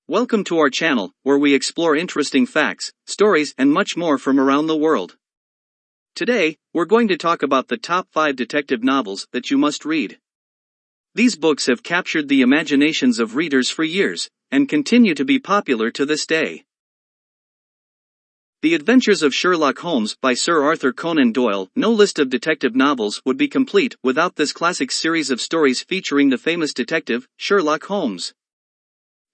Welcome to our channel, where we explore interesting facts, stories, and much more from around the world. Today, we're going to talk about the top 5 detective novels that you must read. These books have captured the imaginations of readers for years, and continue to be popular to this day. The Adventures of Sherlock Holmes by Sir Arthur Conan Doyle. No list of detective novels would be complete without this classic series of stories featuring the famous detective, Sherlock Holmes.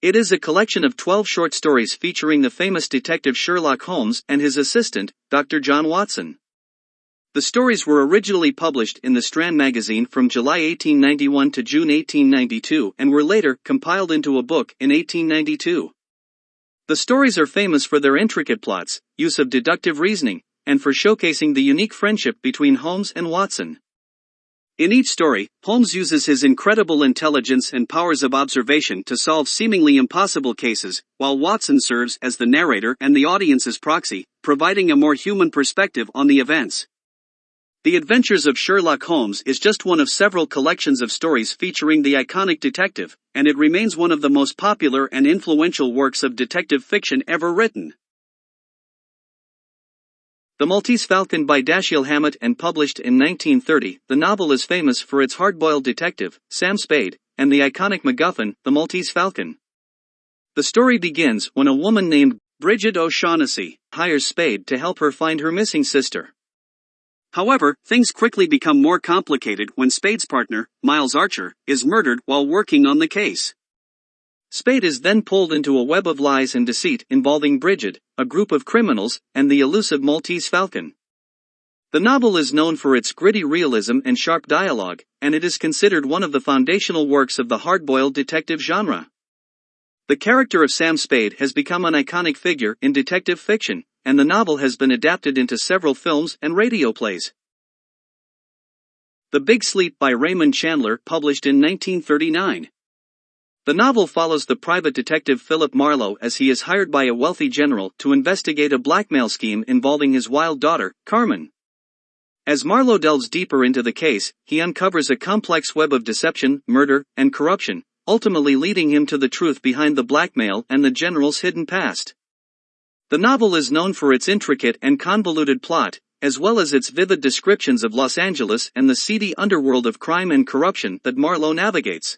It is a collection of 12 short stories featuring the famous detective Sherlock Holmes and his assistant, Dr. John Watson. The stories were originally published in the Strand magazine from July 1891 to June 1892 and were later compiled into a book in 1892. The stories are famous for their intricate plots, use of deductive reasoning, and for showcasing the unique friendship between Holmes and Watson. In each story, Holmes uses his incredible intelligence and powers of observation to solve seemingly impossible cases, while Watson serves as the narrator and the audience's proxy, providing a more human perspective on the events. The Adventures of Sherlock Holmes is just one of several collections of stories featuring the iconic detective, and it remains one of the most popular and influential works of detective fiction ever written. The Maltese Falcon by Dashiell Hammett and published in 1930, the novel is famous for its hard-boiled detective, Sam Spade, and the iconic MacGuffin, the Maltese Falcon. The story begins when a woman named Bridget O'Shaughnessy hires Spade to help her find her missing sister. However, things quickly become more complicated when Spade's partner, Miles Archer, is murdered while working on the case. Spade is then pulled into a web of lies and deceit involving Bridget, a group of criminals, and the elusive Maltese Falcon. The novel is known for its gritty realism and sharp dialogue, and it is considered one of the foundational works of the hard-boiled detective genre. The character of Sam Spade has become an iconic figure in detective fiction, and the novel has been adapted into several films and radio plays. The Big Sleep by Raymond Chandler, published in 1939. The novel follows the private detective Philip Marlowe as he is hired by a wealthy general to investigate a blackmail scheme involving his wild daughter, Carmen. As Marlowe delves deeper into the case, he uncovers a complex web of deception, murder, and corruption, ultimately leading him to the truth behind the blackmail and the general's hidden past. The novel is known for its intricate and convoluted plot, as well as its vivid descriptions of Los Angeles and the seedy underworld of crime and corruption that Marlowe navigates.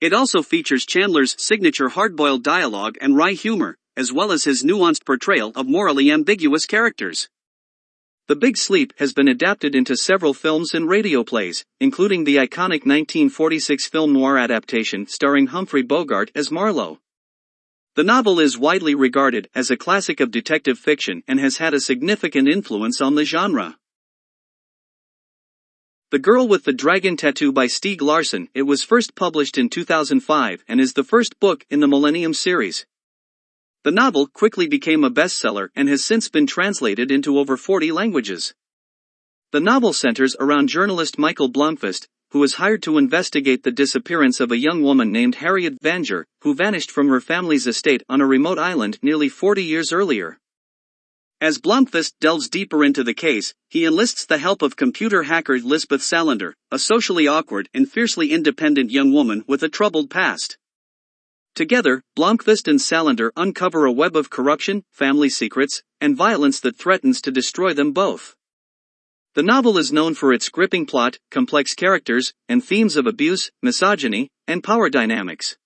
It also features Chandler's signature hard-boiled dialogue and wry humor, as well as his nuanced portrayal of morally ambiguous characters. The Big Sleep has been adapted into several films and radio plays, including the iconic 1946 film noir adaptation starring Humphrey Bogart as Marlowe. The novel is widely regarded as a classic of detective fiction and has had a significant influence on the genre. The Girl with the Dragon Tattoo by Stieg Larsson. It was first published in 2005 and is the first book in the Millennium series. The novel quickly became a bestseller and has since been translated into over 40 languages. The novel centers around journalist Michael Blomkvist, who is hired to investigate the disappearance of a young woman named Harriet Vanger, who vanished from her family's estate on a remote island nearly 40 years earlier. As Blomkvist delves deeper into the case, he enlists the help of computer hacker Lisbeth Salander, a socially awkward and fiercely independent young woman with a troubled past. Together, Blomkvist and Salander uncover a web of corruption, family secrets, and violence that threatens to destroy them both. The novel is known for its gripping plot, complex characters, and themes of abuse, misogyny, and power dynamics.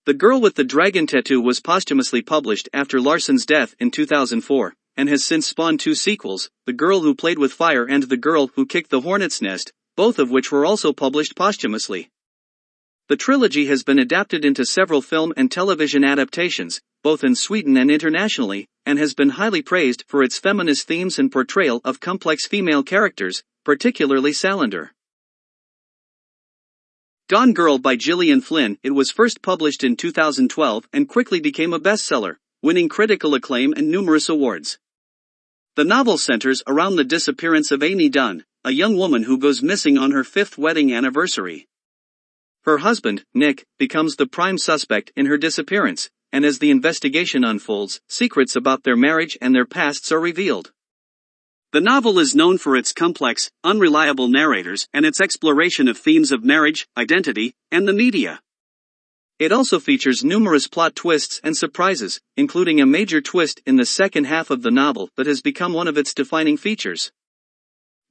The Girl with the Dragon Tattoo was posthumously published after Larsson's death in 2004. And has since spawned 2 sequels, The Girl Who Played with Fire and The Girl Who Kicked the Hornet's Nest, both of which were also published posthumously. The trilogy has been adapted into several film and television adaptations, both in Sweden and internationally, and has been highly praised for its feminist themes and portrayal of complex female characters, particularly Salander. Gone Girl by Gillian Flynn. It was first published in 2012 and quickly became a bestseller, winning critical acclaim and numerous awards. The novel centers around the disappearance of Amy Dunn, a young woman who goes missing on her 5th wedding anniversary. Her husband, Nick, becomes the prime suspect in her disappearance, and as the investigation unfolds, secrets about their marriage and their pasts are revealed. The novel is known for its complex, unreliable narrators and its exploration of themes of marriage, identity, and the media. It also features numerous plot twists and surprises, including a major twist in the second half of the novel that has become one of its defining features.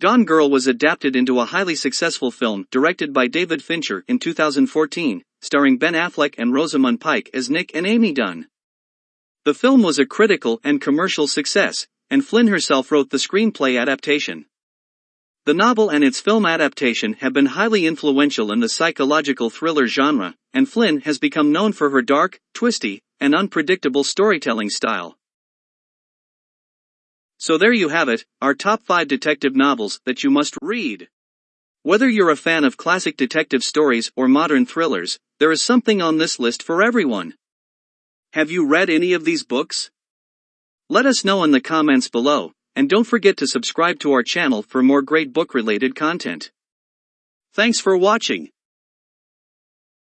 Gone Girl was adapted into a highly successful film directed by David Fincher in 2014, starring Ben Affleck and Rosamund Pike as Nick and Amy Dunn. The film was a critical and commercial success, and Flynn herself wrote the screenplay adaptation. The novel and its film adaptation have been highly influential in the psychological thriller genre, and Flynn has become known for her dark, twisty, and unpredictable storytelling style. So there you have it, our top 5 detective novels that you must read. Whether you're a fan of classic detective stories or modern thrillers, there is something on this list for everyone. Have you read any of these books? Let us know in the comments below, and don't forget to subscribe to our channel for more great book-related content. Thanks for watching.